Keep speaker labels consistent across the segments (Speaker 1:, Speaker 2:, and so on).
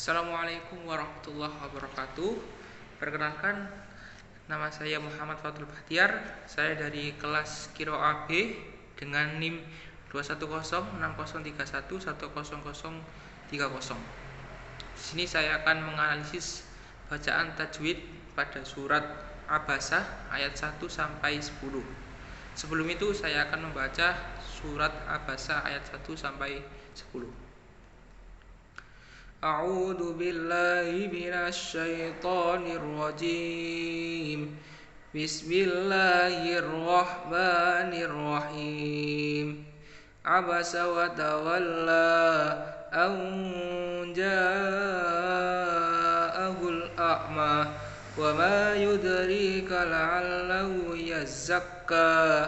Speaker 1: Assalamualaikum warahmatullahi wabarakatuh. Perkenalkan, nama saya Muhammad Fatul Bahtiar. Saya dari kelas Qiraah B dengan NIM 2106031100030. Di sini saya akan menganalisis bacaan tajwid pada surat Abasah ayat 1 sampai 10. Sebelum itu saya akan membaca surat Abasah ayat 1 sampai 10. A'udzu billahi minasyaitonir rajim. Bismillahirrahmanirrahim. Abasa wa tawalla an ja'ahul a'ma wa ma yudrika la'allahu yazakka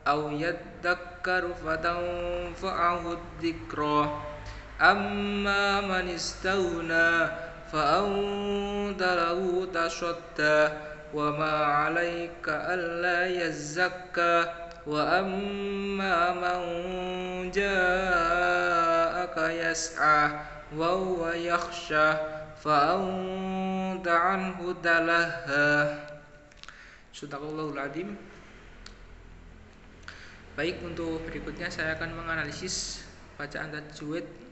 Speaker 1: aw yadhakkaru fatanfa'ahu dzikra. Amma man istawna fa'anta lahu tashadda wa ma 'alaika alla yazakka wa amma man ja'aka yas'a wa huwa yakhsha fa'anta 'anhu talaha. Shadaqallahul adzim. Baik, untuk berikutnya saya akan menganalisis bacaan tajwid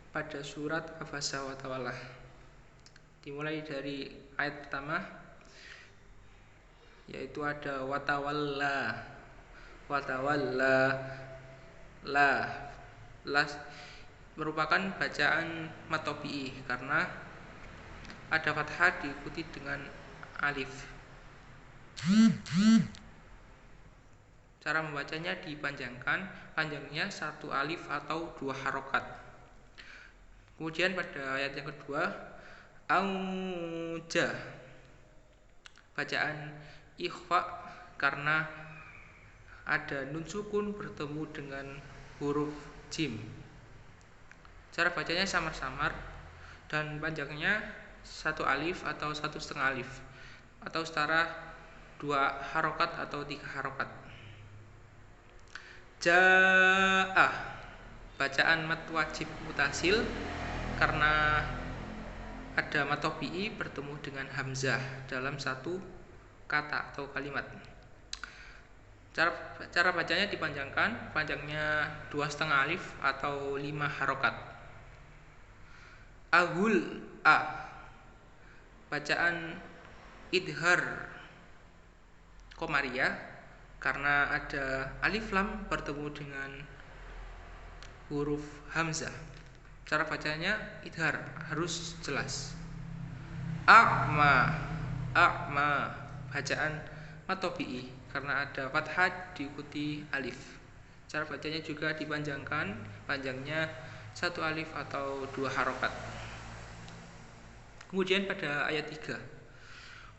Speaker 1: pada surat Abasa wa Tawalla. Dimulai dari ayat pertama, yaitu ada watawalla. Watawalla la merupakan bacaan matobi'i karena ada fathah diikuti dengan alif. Cara membacanya dipanjangkan, panjangnya satu alif atau dua harokat. Kemudian pada ayat yang kedua, auja, bacaan ikhfa karena ada nun sukun bertemu dengan huruf jim. Cara bacanya samar-samar dan panjangnya satu alif atau satu setengah alif, atau setara dua harokat atau tiga harokat. Ja'ah, bacaan mad wajib mutasil karena ada matobi'i bertemu dengan hamzah dalam satu kata atau kalimat. Cara bacanya dipanjangkan, panjangnya 2,5 alif atau 5 harokat. Ahul a, bacaan idhar komariah karena ada alif lam bertemu dengan huruf hamzah. Cara bacanya idhar, harus jelas. A'ma, a'ma, bacaan matobi'i karena ada fathah diikuti alif. Cara bacanya juga dipanjangkan, panjangnya satu alif atau dua harokat. Kemudian pada ayat 3,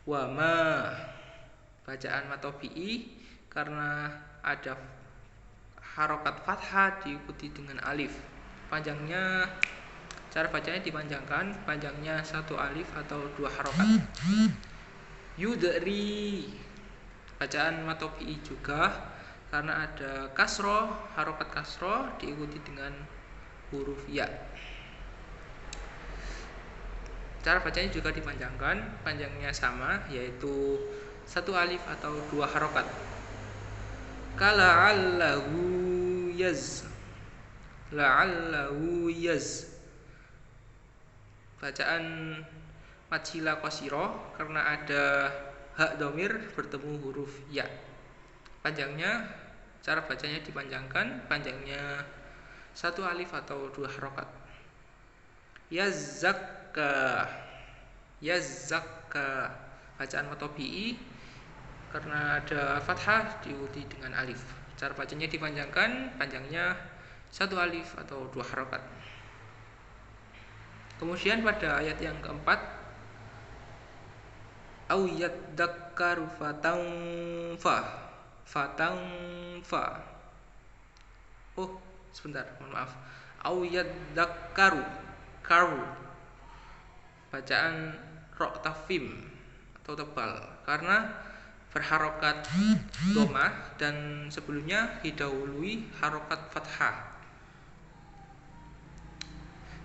Speaker 1: wama, bacaan matobi'i karena ada harokat fathah diikuti dengan alif. Panjangnya, cara bacanya dipanjangkan, panjangnya satu alif atau dua harokat. Yudri, bacaan matobi'i juga karena ada kasroh, harokat kasroh diikuti dengan huruf ya. Cara bacanya juga dipanjangkan, panjangnya sama, yaitu satu alif atau dua harokat. Kala'allahu yaz, la'allahu yaz, bacaan majila qasiro karena ada hak domir bertemu huruf ya. Panjangnya, cara bacanya dipanjangkan, panjangnya satu alif atau dua harokat. Yazakka, yazakka, bacaan matobi'i karena ada fathah diikuti dengan alif. Cara bacanya dipanjangkan, panjangnya satu alif atau dua harokat. Kemudian pada ayat yang keempat, au yadhakkaru fatanfa, fatanfa. Oh, sebentar, mohon maaf. Au yadhakkaru, karu, bacaan ro tafim atau tebal karena berharokat domah dan sebelumnya didahului harokat fathah.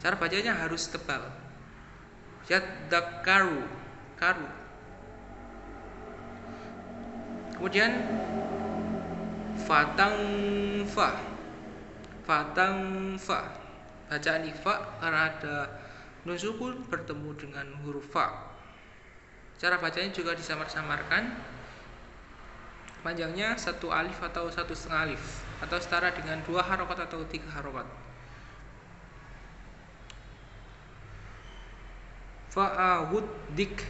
Speaker 1: Cara bacanya harus tebal. Yadzakkaru, karu. Kemudian fatangfa, fatangfa. Bacaan ifa karena ada nun sukun bertemu dengan huruf fa. Cara bacanya juga disamar-samarkan. Panjangnya 1 alif atau 1,5 alif atau setara dengan 2 harokat atau 3 harokat. Fa'awuddik,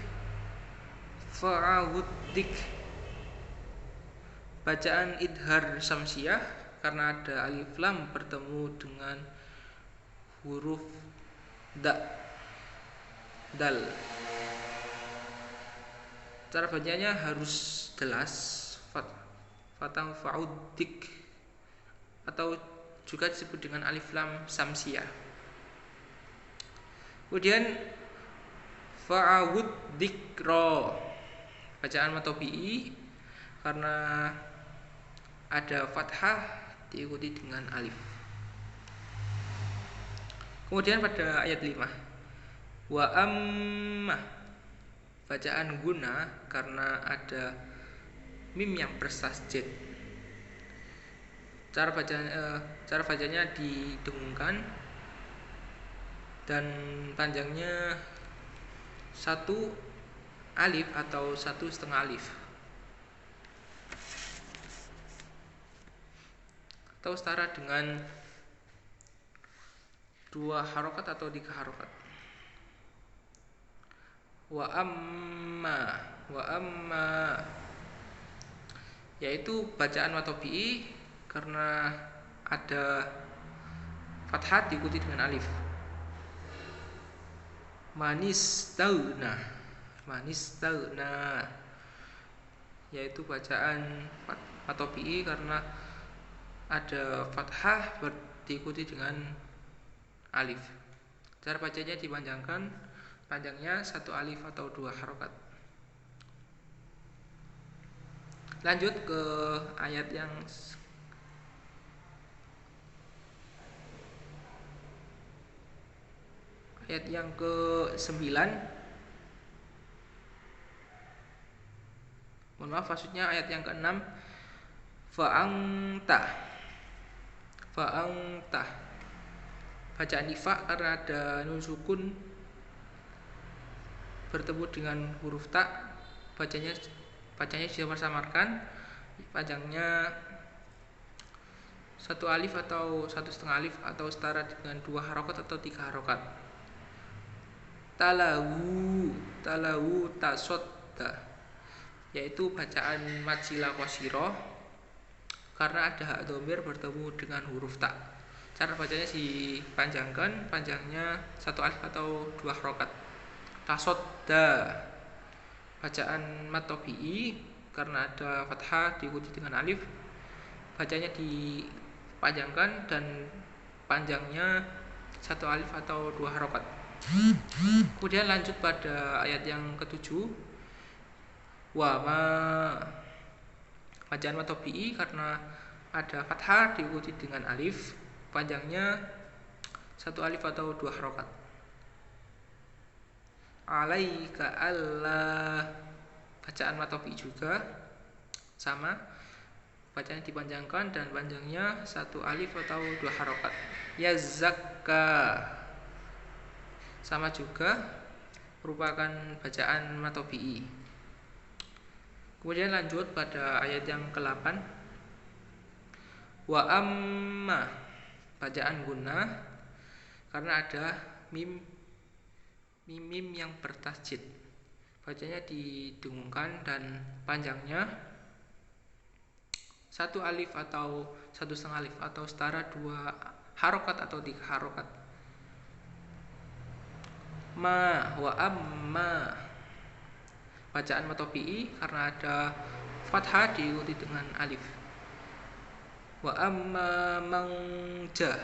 Speaker 1: fa'awuddik. Bacaan idhar samsiah karena ada alif lam bertemu dengan huruf dal. Cara bacanya harus jelas, fatang fa'uddik, atau juga disebut dengan alif lam samsiah. Kemudian fa'awudzikra, bacaan matobi'i karena ada fathah diikuti dengan alif. Kemudian pada ayat 5, wa ammah, bacaan guna karena ada mim yang bersasjid. Cara bacanya didengungkan dan panjangnya 1 alif atau 1,5 alif atau setara dengan 2 harokat atau 3 harokat. Wa amma, yaitu bacaan matobi'i karena ada fathah diikuti dengan alif. Manistauna, yaitu bacaan matobi'i karena ada fathah diikuti dengan alif. Cara bacanya dipanjangkan, panjangnya 1 alif atau 2 harokat. Lanjut ke ayat yang ke-9. Mohon maaf, maksudnya ayat yang ke-6. Fa'angta, bacaan ifa karena ada nun sukun bertemu dengan huruf ta. Bacanya disamar-samarkan, panjangnya 1 alif atau 1,5 alif atau setara dengan 2 harokat atau 3 harokat. Talawu tasodda, yaitu bacaan majila qashiroh karena ada hak dhamir bertemu dengan huruf ta. Cara bacanya dipanjangkan, panjangnya 1 alif atau 2 harokat. Tasodda, bacaan matobi'i karena ada fathah diikuti dengan alif. Bacanya dipanjangkan dan panjangnya 1 alif atau 2 harokat. Kemudian lanjut pada ayat yang ke-7. Wa ma, bacaan matobi'i karena ada fathah diikuti dengan alif. Panjangnya 1 alif atau 2 harokat. Alaika Allah, bacaan matobi'i juga sama, bacanya dipanjangkan dan panjangnya 1 alif atau 2 harokat. Yazakka, sama juga merupakan bacaan matobi'i. Kemudian lanjut pada ayat yang ke-8. Wa amma, bacaan guna karena ada mim yang bertasjid. Bacanya didengungkan dan panjangnya 1 alif atau 1,5 alif atau setara 2 harokat atau 3 harokat. Wa amma, bacaan matobi'i karena ada fathah diikuti dengan alif. Wa amma mangja,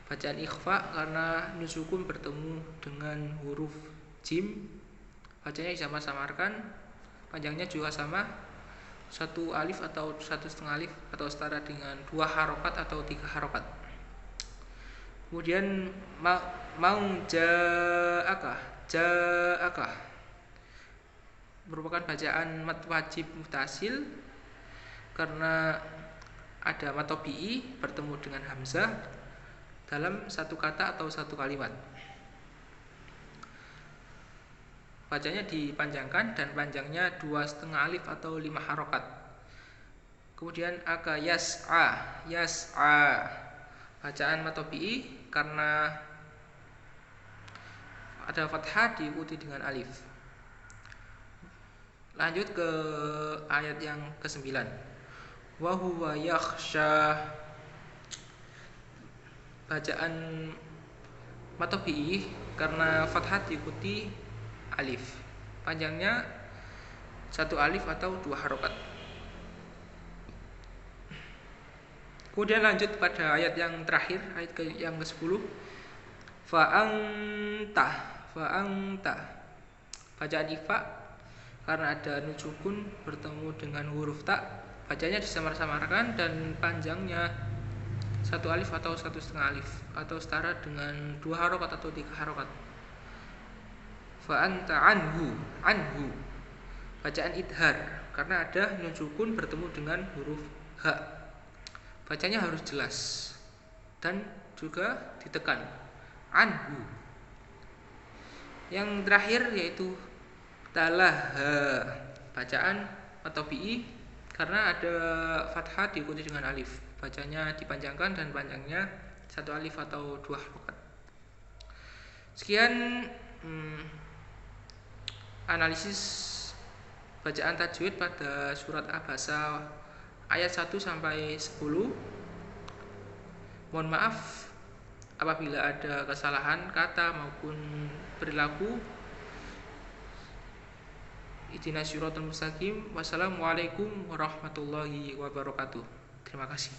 Speaker 1: bacaan ikhfa karena nun sukun bertemu dengan huruf jim. Bacanya disamar-samarkan, panjangnya juga sama, 1 alif atau 1,5 alif atau setara dengan 2 harokat atau 3 harokat. Kemudian mau ja'aka, ja'aka merupakan bacaan mad wajib mutasil karena ada mad tabi'i bertemu dengan hamzah dalam satu kata atau satu kalimat. Bacanya dipanjangkan dan panjangnya 2,5 alif atau 5 harokat. Kemudian aka yas'a, yas'a bacaan mad tabi'i karena ada fathah diikuti dengan alif. Lanjut ke ayat yang ke-9. Wa huwa yakhsha. Bacaan mad tabi'i karena fathah diikuti alif. Panjangnya 1 alif atau 2 harokat. Kemudian lanjut pada ayat yang terakhir, ayat yang ke-10. Fa'anta, fa'anta. Bacaan ifa karena ada nun sukun bertemu dengan huruf ta, bacanya disamar-samarkan dan panjangnya 1 alif atau 1,5 alif atau setara dengan 2 harokat atau 3 harokat. Fa'anta anhu, anhu. Bacaan idhar karena ada nun sukun bertemu dengan huruf ha. Bacanya harus jelas dan juga ditekan. Anhu. Yang terakhir yaitu talaha. Bacaan atau bi karena ada fathah diikuti dengan alif. Bacanya dipanjangkan dan panjangnya 1 alif atau 2 harokat. Sekian analisis bacaan tajwid pada surat Abasa ayat 1 sampai 10. Mohon maaf apabila ada kesalahan kata maupun perilaku. Ihdinas siratal mustaqim. Wassalamualaikum warahmatullahi wabarakatuh. Terima kasih.